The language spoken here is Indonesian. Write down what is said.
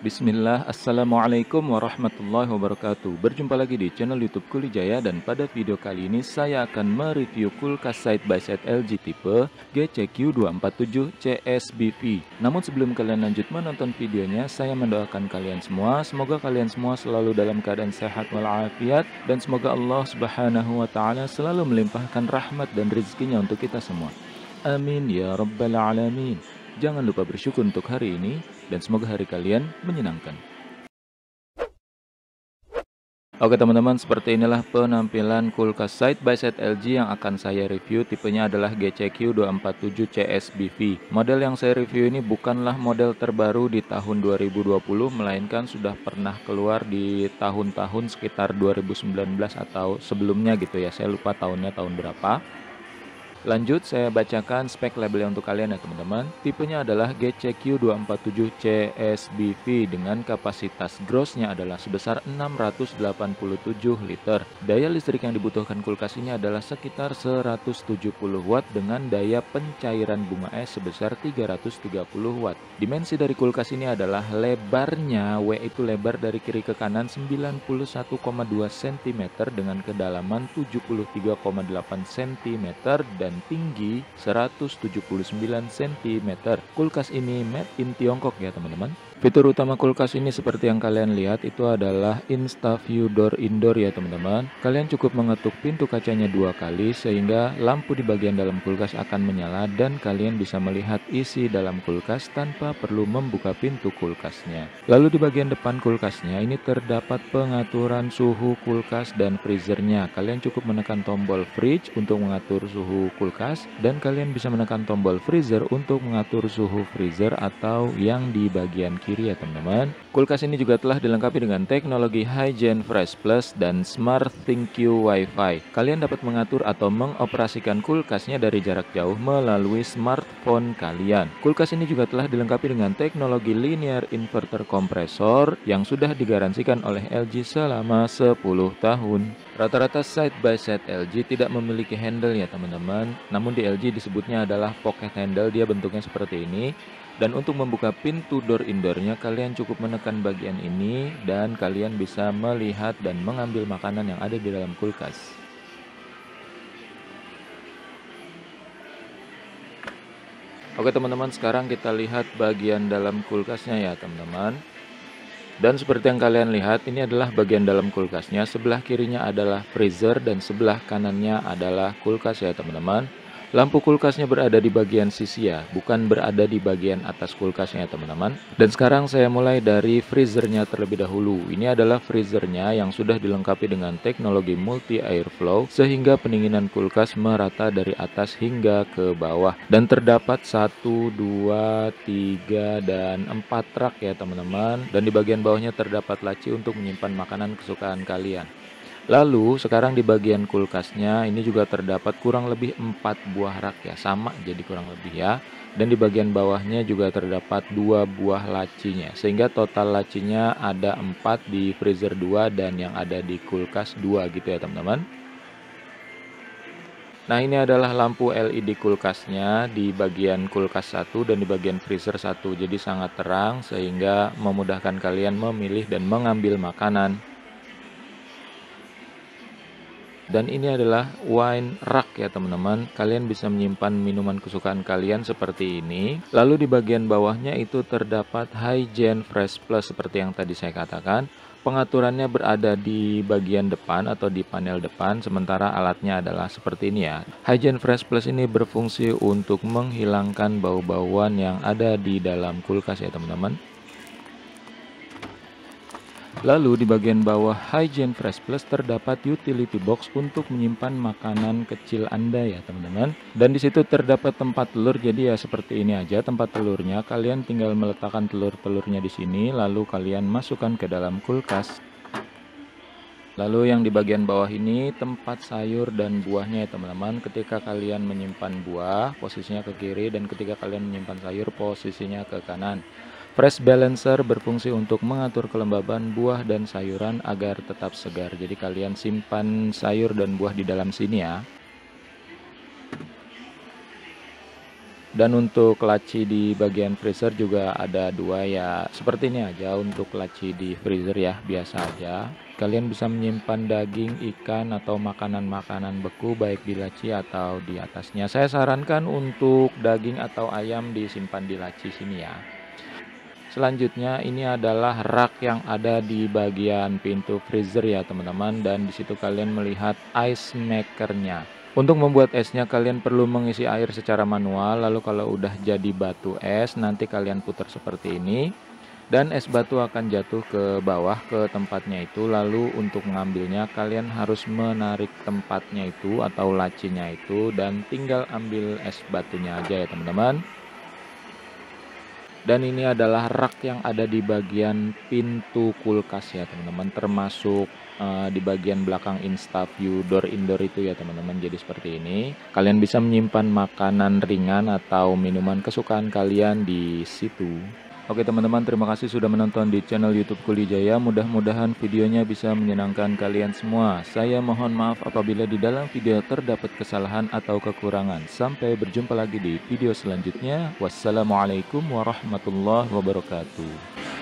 Bismillah, Assalamualaikum warahmatullahi wabarakatuh. Berjumpa lagi di channel YouTube Kulijaya, dan pada video kali ini saya akan mereview kulkas side by side LG tipe GCQ247CSBV. Namun sebelum kalian lanjut menonton videonya, saya mendoakan kalian semua, semoga kalian semua selalu dalam keadaan sehat walafiat, dan semoga Allah Subhanahu wa Ta'ala selalu melimpahkan rahmat dan rezekinya untuk kita semua. Amin ya rabbal alamin. Jangan lupa bersyukur untuk hari ini, dan semoga hari kalian menyenangkan. Oke teman-teman, seperti inilah penampilan kulkas side by side LG yang akan saya review. Tipenya adalah GCQ247CSBV. Model yang saya review ini bukanlah model terbaru di tahun 2020, melainkan sudah pernah keluar di tahun-tahun sekitar 2019 atau sebelumnya gitu ya. Saya lupa tahunnya tahun berapa. Lanjut, saya bacakan spek labelnya untuk kalian ya teman-teman. Tipenya adalah GCQ247CSBV dengan kapasitas grossnya adalah sebesar 687 liter. Daya listrik yang dibutuhkan kulkas ini adalah sekitar 170 watt dengan daya pencairan bunga es sebesar 330 watt. Dimensi dari kulkas ini adalah lebarnya, W itu lebar dari kiri ke kanan 91,2 cm dengan kedalaman 73,8 cm dan tinggi 179 cm. Kulkas ini made in Tiongkok ya teman-teman. Fitur utama kulkas ini seperti yang kalian lihat itu adalah InstaView Door Indoor ya teman-teman. Kalian cukup mengetuk pintu kacanya 2 kali sehingga lampu di bagian dalam kulkas akan menyala dan kalian bisa melihat isi dalam kulkas tanpa perlu membuka pintu kulkasnya. Lalu di bagian depan kulkasnya ini terdapat pengaturan suhu kulkas dan freezernya. Kalian cukup menekan tombol fridge untuk mengatur suhu kulkas dan kalian bisa menekan tombol freezer untuk mengatur suhu freezer atau yang di bagian kiri ya teman-teman. Kulkas ini juga telah dilengkapi dengan teknologi Hygiene Fresh Plus dan Smart ThinQ Wi-Fi. Kalian dapat mengatur atau mengoperasikan kulkasnya dari jarak jauh melalui smartphone kalian. Kulkas ini juga telah dilengkapi dengan teknologi linear inverter kompresor yang sudah digaransikan oleh LG selama 10 tahun. Rata-rata side by side LG tidak memiliki handle ya teman-teman. Namun di LG disebutnya adalah pocket handle, dia bentuknya seperti ini. Dan untuk membuka pintu door indoornya kalian cukup menekan bagian ini dan kalian bisa melihat dan mengambil makanan yang ada di dalam kulkas. Oke teman-teman, sekarang kita lihat bagian dalam kulkasnya ya teman-teman. Dan seperti yang kalian lihat, ini adalah bagian dalam kulkasnya. Sebelah kirinya adalah freezer dan sebelah kanannya adalah kulkas ya teman-teman. Lampu kulkasnya berada di bagian sisi ya, bukan berada di bagian atas kulkasnya ya teman-teman. Dan sekarang saya mulai dari freezernya terlebih dahulu. Ini adalah freezernya yang sudah dilengkapi dengan teknologi multi airflow sehingga pendinginan kulkas merata dari atas hingga ke bawah. Dan terdapat 1, 2, 3, dan 4 rak ya teman-teman. Dan di bagian bawahnya terdapat laci untuk menyimpan makanan kesukaan kalian. Lalu sekarang di bagian kulkasnya ini juga terdapat kurang lebih 4 buah rak ya, sama jadi kurang lebih ya. Dan di bagian bawahnya juga terdapat 2 buah lacinya, sehingga total lacinya ada 4 di freezer 2 dan yang ada di kulkas 2 gitu ya teman-teman. Nah ini adalah lampu LED kulkasnya di bagian kulkas 1 dan di bagian freezer 1, jadi sangat terang sehingga memudahkan kalian memilih dan mengambil makanan. Dan ini adalah wine rack ya teman-teman. Kalian bisa menyimpan minuman kesukaan kalian seperti ini. Lalu di bagian bawahnya itu terdapat Hygiene Fresh Plus seperti yang tadi saya katakan. Pengaturannya berada di bagian depan atau di panel depan, sementara alatnya adalah seperti ini ya. Hygiene Fresh Plus ini berfungsi untuk menghilangkan bau-bauan yang ada di dalam kulkas ya teman-teman. Lalu di bagian bawah Hygiene Fresh Plus terdapat utility box untuk menyimpan makanan kecil Anda ya teman-teman. Dan di situ terdapat tempat telur, jadi ya seperti ini aja tempat telurnya. Kalian tinggal meletakkan telur-telurnya di sini, lalu kalian masukkan ke dalam kulkas. Lalu yang di bagian bawah ini tempat sayur dan buahnya ya teman-teman. Ketika kalian menyimpan buah, posisinya ke kiri, dan ketika kalian menyimpan sayur, posisinya ke kanan. Fresh Balancer berfungsi untuk mengatur kelembaban buah dan sayuran agar tetap segar. Jadi kalian simpan sayur dan buah di dalam sini ya. Dan untuk laci di bagian freezer juga ada dua ya, seperti ini aja untuk laci di freezer ya, biasa aja. Kalian bisa menyimpan daging, ikan, atau makanan-makanan beku baik di laci atau di atasnya. Saya sarankan untuk daging atau ayam disimpan di laci sini ya. Selanjutnya ini adalah rak yang ada di bagian pintu freezer ya teman-teman, dan disitu kalian melihat ice makernya. Untuk membuat esnya kalian perlu mengisi air secara manual, lalu kalau udah jadi batu es nanti kalian putar seperti ini dan es batu akan jatuh ke bawah ke tempatnya itu. Lalu untuk mengambilnya kalian harus menarik tempatnya itu atau lacinya itu dan tinggal ambil es batunya aja ya teman-teman. Dan ini adalah rak yang ada di bagian pintu kulkas ya teman-teman, termasuk di bagian belakang InstaView door indoor itu ya teman-teman. Jadi seperti ini, kalian bisa menyimpan makanan ringan atau minuman kesukaan kalian di situ. Oke teman-teman, terima kasih sudah menonton di channel YouTube Kulijaya. Mudah-mudahan videonya bisa menyenangkan kalian semua. Saya mohon maaf apabila di dalam video terdapat kesalahan atau kekurangan. Sampai berjumpa lagi di video selanjutnya. Wassalamualaikum warahmatullahi wabarakatuh.